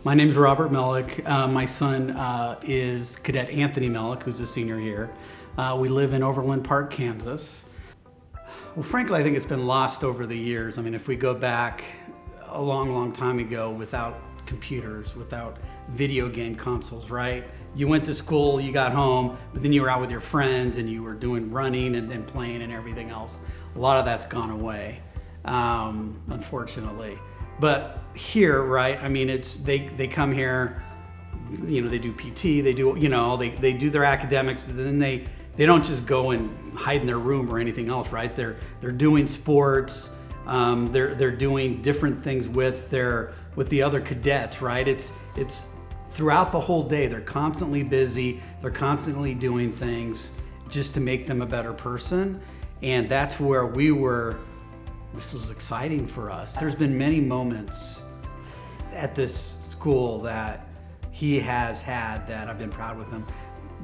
My name's Robert Melick. My son is Cadet Anthony Melick, who's a senior here. We live in Overland Park, Kansas. Well, frankly, I think it's been lost over the years. I mean, if we go back a long, long time ago without computers, without video game consoles, right? You went to school, you got home, but then you were out with your friends and you were doing running and playing and everything else. A lot of that's gone away, unfortunately. But here, right, I mean, they come here, you know, they do PT, they do, you know, they do their academics, but then they don't just go and hide in their room or anything else, right? They're doing sports, they're doing different things with the other cadets, right? It's throughout the whole day. They're constantly busy. They're constantly doing things just to make them a better person. And that's where we were. This was exciting for us. There's been many moments at this school that he has had that I've been proud with him.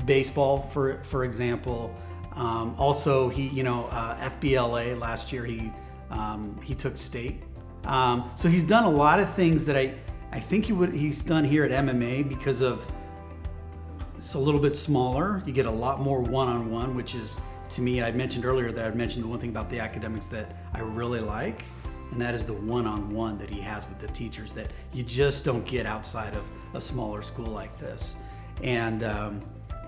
Baseball, for example. Also, he, you know, FBLA last year he took state. So he's done a lot of things that I think he's done here at MMA because of it's a little bit smaller. You get a lot more one-on-one, which is, to me, I mentioned earlier that I'd mentioned the one thing about the academics that I really like, and that is the one-on-one that he has with the teachers that you just don't get outside of a smaller school like this. And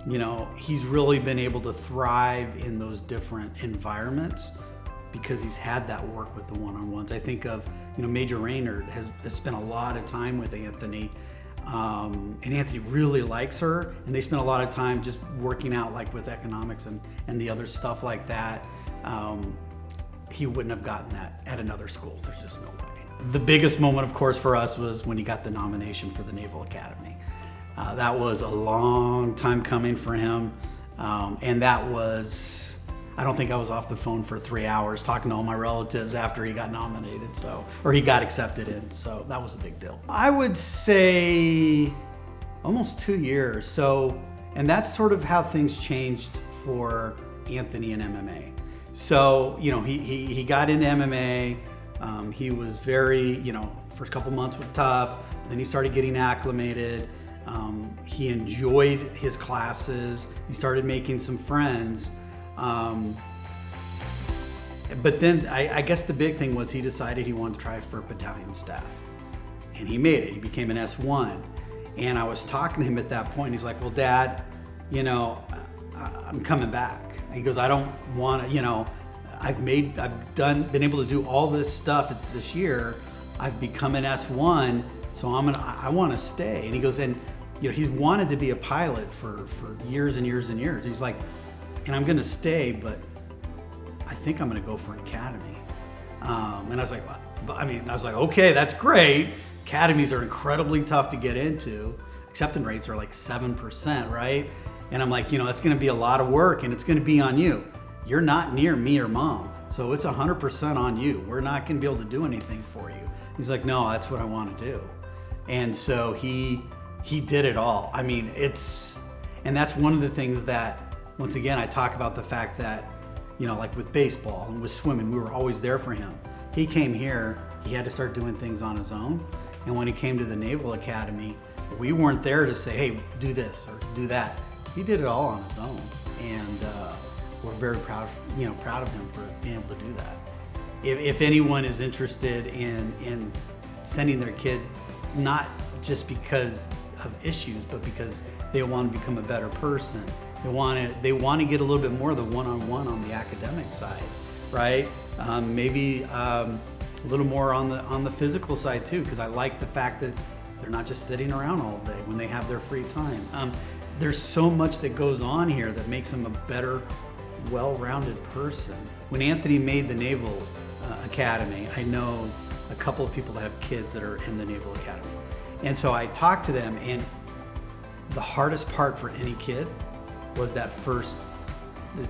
you know, he's really been able to thrive in those different environments because he's had that work with the one-on-ones. I think of, you know, Major Raynard has spent a lot of time with Anthony, and Anthony really likes her, and they spent a lot of time just working out, like with economics and the other stuff like that. He wouldn't have gotten that at another school. There's just no way. The biggest moment, of course, for us was when he got the nomination for the Naval Academy. That was a long time coming for him, and that was, I don't think I was off the phone for 3 hours talking to all my relatives after he got nominated, or he got accepted in, so that was a big deal. I would say almost 2 years, so, and that's sort of how things changed for Anthony in MMA. So, you know, he got into MMA, he was very, you know, first couple months were tough, then he started getting acclimated. He enjoyed his classes, he started making some friends. But then I guess the big thing was he decided he wanted to try for battalion staff, and he made it. He became an S1, and I was talking to him at that point. He's like, well, Dad, you know, I'm coming back. He goes, I don't want to, you know, been able to do all this stuff this year. I've become an S1, so I want to stay. And he goes, and you know, he's wanted to be a pilot for years and years and years. He's like, and I'm gonna stay, but I think I'm gonna go for an academy. And I was like, okay, that's great. Academies are incredibly tough to get into. Acceptance rates are like 7%, right? And I'm like, you know, it's gonna be a lot of work and it's gonna be on you. You're not near me or Mom, so it's 100% on you. We're not gonna be able to do anything for you. He's like, no, that's what I wanna do. And so he did it all. I mean, and that's one of the things that, once again, I talk about the fact that, you know, like with baseball and with swimming, we were always there for him. He came here, he had to start doing things on his own. And when he came to the Naval Academy, we weren't there to say, hey, do this or do that. He did it all on his own. And we're very proud of him for being able to do that. If anyone is interested in sending their kid, not just because of issues, but because they want to become a better person, they want to get a little bit more of the one-on-one on the academic side, right? Maybe a little more on the physical side too, because I like the fact that they're not just sitting around all day when they have their free time. There's so much that goes on here that makes them a better, well-rounded person. When Anthony made the Naval Academy, I know a couple of people that have kids that are in the Naval Academy. And so I talked to them, and the hardest part for any kid was that first,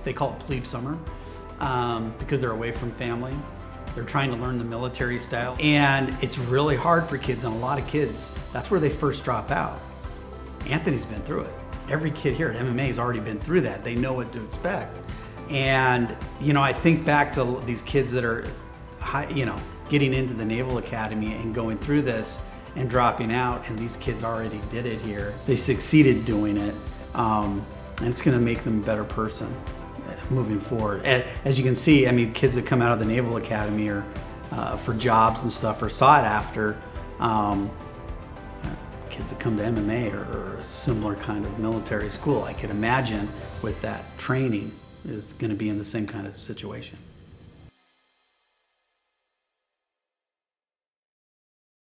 they call it plebe summer, because they're away from family. They're trying to learn the military style. And it's really hard for kids, and a lot of kids, that's where they first drop out. Anthony's been through it. Every kid here at MMA has already been through that. They know what to expect. And, you know, I think back to these kids that are, getting into the Naval Academy and going through this, and dropping out, and these kids already did it here. They succeeded doing it, and it's going to make them a better person moving forward. As you can see, I mean, kids that come out of the Naval Academy or for jobs and stuff or sought after, kids that come to MMA or a similar kind of military school, I could imagine with that training is going to be in the same kind of situation.